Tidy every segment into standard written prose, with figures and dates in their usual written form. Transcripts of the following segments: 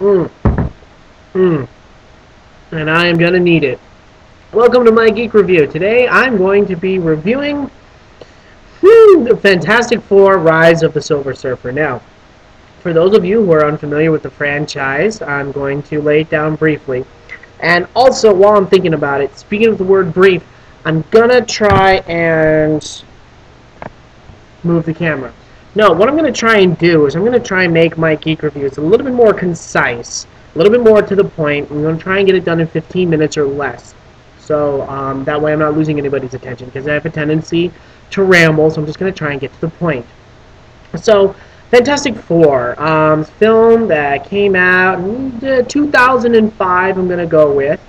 Mm, mm, and I am gonna need it. Welcome to my Geek Review. Today I'm going to be reviewing the Fantastic Four: Rise of the Silver Surfer. Now, for those of you who are unfamiliar with the franchise, I'm going to lay it down briefly. And also, while I'm thinking about it, speaking of the word brief, I'm gonna try and move the camera. No, what I'm going to try and do is I'm going to try and make my Geek Reviews a little bit more concise, a little bit more to the point. I'm going to try and get it done in 15 minutes or less. So that way I'm not losing anybody's attention, because I have a tendency to ramble, so I'm just going to try and get to the point. So, Fantastic Four, film that came out in 2005, I'm going to go with.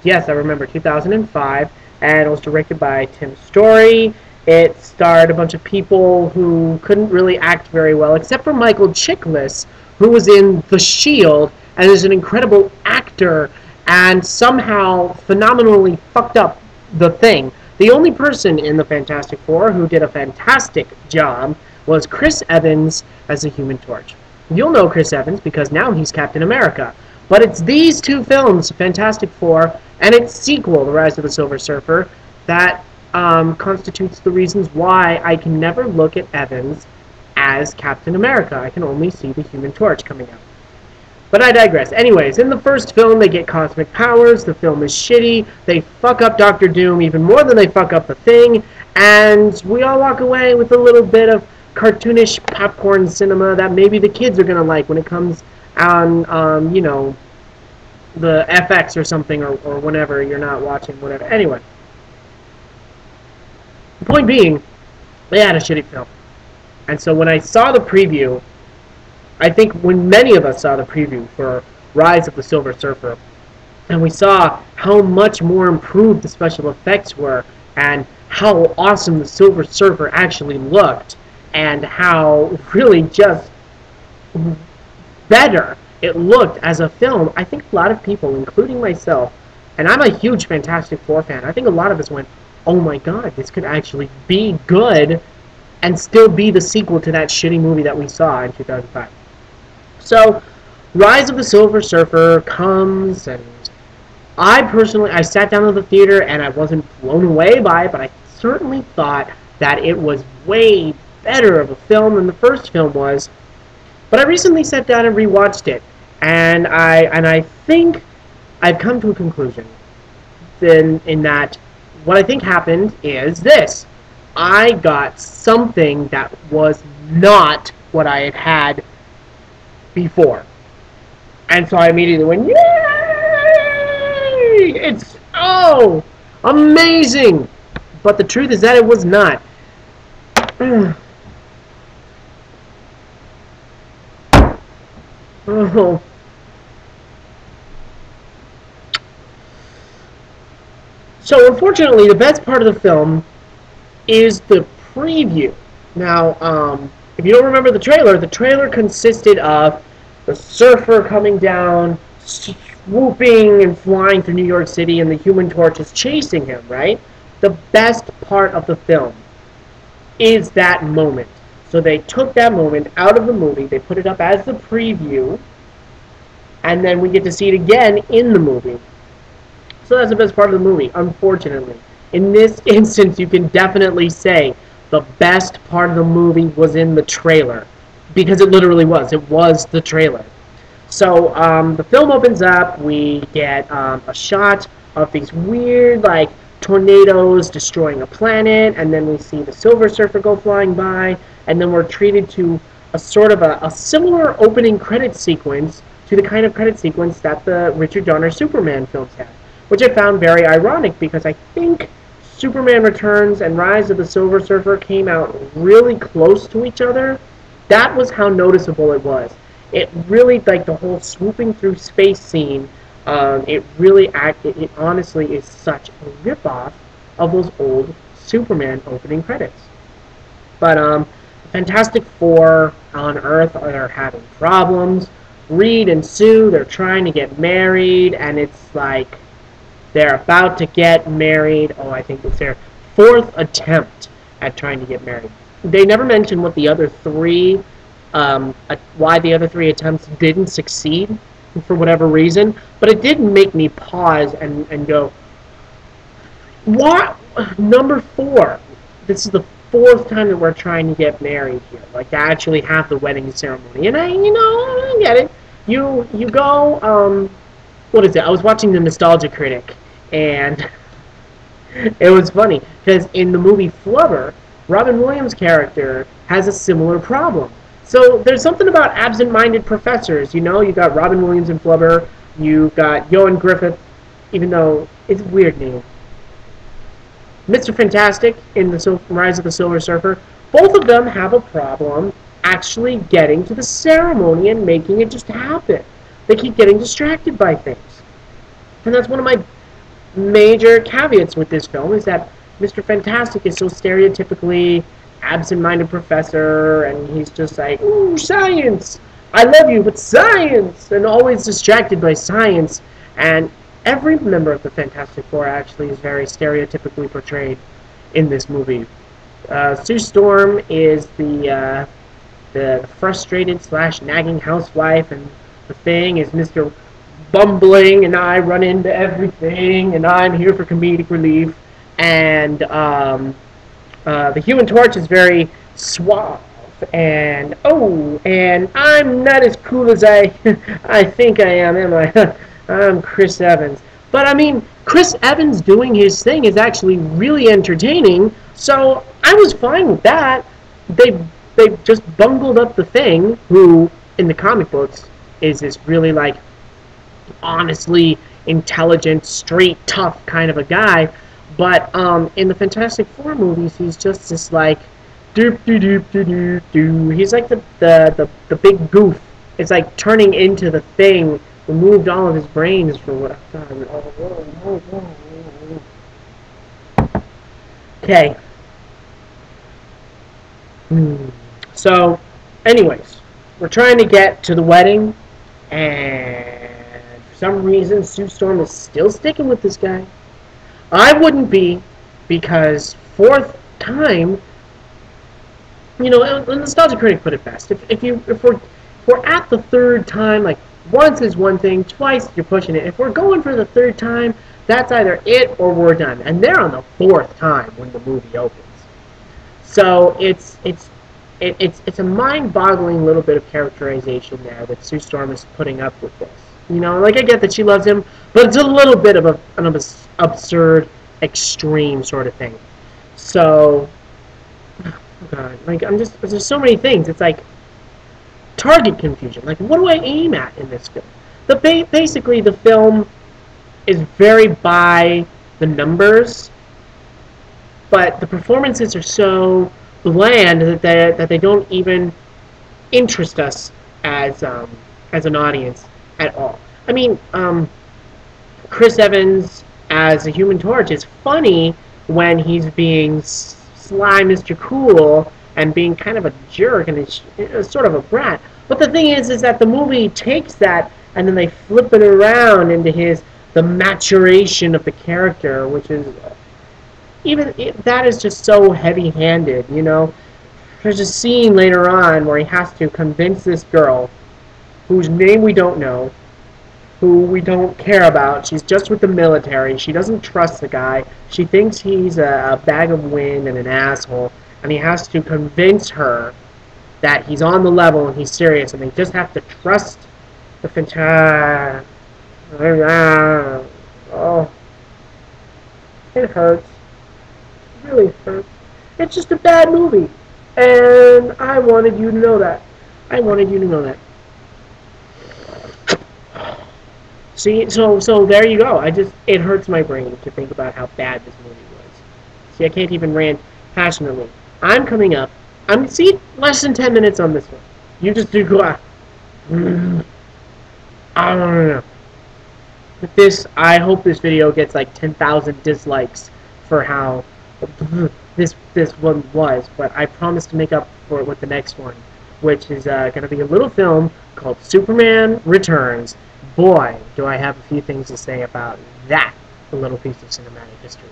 Yes, I remember 2005, and it was directed by Tim Story. It starred a bunch of people who couldn't really act very well, except for Michael Chiklis, who was in The Shield, and is an incredible actor, and somehow phenomenally fucked up The Thing. The only person in the Fantastic Four who did a fantastic job was Chris Evans as the Human Torch. You'll know Chris Evans because now he's Captain America. But it's these two films, Fantastic Four, and its sequel, The Rise of the Silver Surfer, that constitutes the reasons why I can never look at Evans as Captain America. I can only see the Human Torch coming out. But I digress. Anyways, in the first film, they get cosmic powers. The film is shitty. They fuck up Doctor Doom even more than they fuck up The Thing. And we all walk away with a little bit of cartoonish popcorn cinema that maybe the kids are going to like when it comes on, you know, the FX or something, or whenever you're not watching, whatever. Anyway. The point being, they had a shitty film. And so when I saw the preview, I think when many of us saw the preview for Rise of the Silver Surfer, and we saw how much more improved the special effects were, and how awesome the Silver Surfer actually looked, and how really just better it looked as a film, I think a lot of people, including myself, and I'm a huge Fantastic Four fan, I think a lot of us went, oh my god, this could actually be good and still be the sequel to that shitty movie that we saw in 2005. So, Rise of the Silver Surfer comes, and I sat down in the theater and I wasn't blown away by it, but I certainly thought that it was way better of a film than the first film was. But I recently sat down and rewatched it, and I think I've come to a conclusion in that what I think happened is this. I got something that was not what I had had before. And so I immediately went, yay! It's, oh, amazing! But the truth is that it was not. Oh. So, unfortunately, the best part of the film is the preview. Now, if you don't remember the trailer consisted of the surfer coming down, swooping and flying through New York City, and the Human Torch is chasing him, right? The best part of the film is that moment. So they took that moment out of the movie, they put it up as the preview, and then we get to see it again in the movie. So that's the best part of the movie, unfortunately. In this instance, you can definitely say the best part of the movie was in the trailer. Because it literally was. It was the trailer. So, the film opens up. We get a shot of these weird, like, tornadoes destroying a planet. And then we see the Silver Surfer go flying by. And then we're treated to a sort of a similar opening credit sequence to the kind of credit sequence that the Richard Donner Superman films had. Which I found very ironic, because I think Superman Returns and Rise of the Silver Surfer came out really close to each other. That was how noticeable it was. It really, like, the whole swooping through space scene, it honestly is such a ripoff of those old Superman opening credits. But, Fantastic Four on Earth are having problems. Reed and Sue, they're trying to get married, and it's like they're about to get married. Oh, I think it's their fourth attempt at trying to get married. They never mention what the other three why the other three attempts didn't succeed for whatever reason, but it did make me pause and go, what? Number 4. This is the 4th time that we're trying to get married here, like to actually have the wedding ceremony. And I get it. You go. What is it? I was watching the Nostalgia Critic, and it was funny because in the movie Flubber, Robin Williams' character has a similar problem. So there's something about absent-minded professors. You got Robin Williams in Flubber. You got Ioan Gruffudd, even though it's a weird name. Mr. Fantastic in the Rise of the Silver Surfer. Both of them have a problem actually getting to the ceremony and making it just happen. They keep getting distracted by things. And that's one of my major caveats with this film, is that Mr. Fantastic is so stereotypically absent-minded professor, and he's just like, ooh, science! I love you, but science! And always distracted by science. And every member of the Fantastic Four actually is very stereotypically portrayed in this movie. Sue Storm is the frustrated / nagging housewife, and the Thing is Mr. Bumbling, and I run into everything, and I'm here for comedic relief. And the Human Torch is very suave, and I'm not as cool as I think I am I? I'm Chris Evans. But I mean, Chris Evans doing his thing is actually really entertaining, so I was fine with that. They just bungled up the Thing, who in the comic books is this really like honestly intelligent, straight, tough kind of a guy. But in the Fantastic Four movies, he's just this like doop doo doop doo doo doo. He's like the big goof. It's like turning into the Thing. Removed all of his brains for what I've done. Okay. So, anyways, we're trying to get to the wedding, and for some reason, Sue Storm is still sticking with this guy. I wouldn't be, because 4th time, the Nostalgia Critic put it best. If we're at the 3rd time, like, once is one thing, twice you're pushing it. If we're going for the 3rd time, that's either it or we're done. And they're on the 4th time when the movie opens. So it's a mind-boggling little bit of characterization there that Sue Storm is putting up with this. Like I get that she loves him, but it's a little bit of an absurd, extreme sort of thing. So, oh God, like there's so many things. It's like target confusion. Like, what do I aim at in this film? Basically, the film is very by the numbers, but the performances are so bland that they don't even interest us as an audience at all. I mean, Chris Evans as a Human Torch is funny when he's being sly Mr. Cool and being kind of a jerk and it's sort of a brat. But the thing is that the movie takes that and then they flip it around into the maturation of the character, which is that is just so heavy-handed. There's a scene later on where he has to convince this girl, whose name we don't know, who we don't care about. She's just with the military. She doesn't trust the guy. She thinks he's a bag of wind and an asshole. And he has to convince her that he's on the level and he's serious, and they just have to trust the Fantastic. Oh, it hurts. It really hurts. It's just a bad movie, and I wanted you to know that. I wanted you to know that. See, so there you go. It hurts my brain to think about how bad this movie was. See, I can't even rant passionately. I'm coming up. See, less than 10 minutes on this one. You just do go out. I don't know. But I hope this video gets like 10,000 dislikes for how this one was. But I promise to make up for it with the next one, which is going to be a little film called Superman Returns. Boy, do I have a few things to say about that little piece of cinematic history.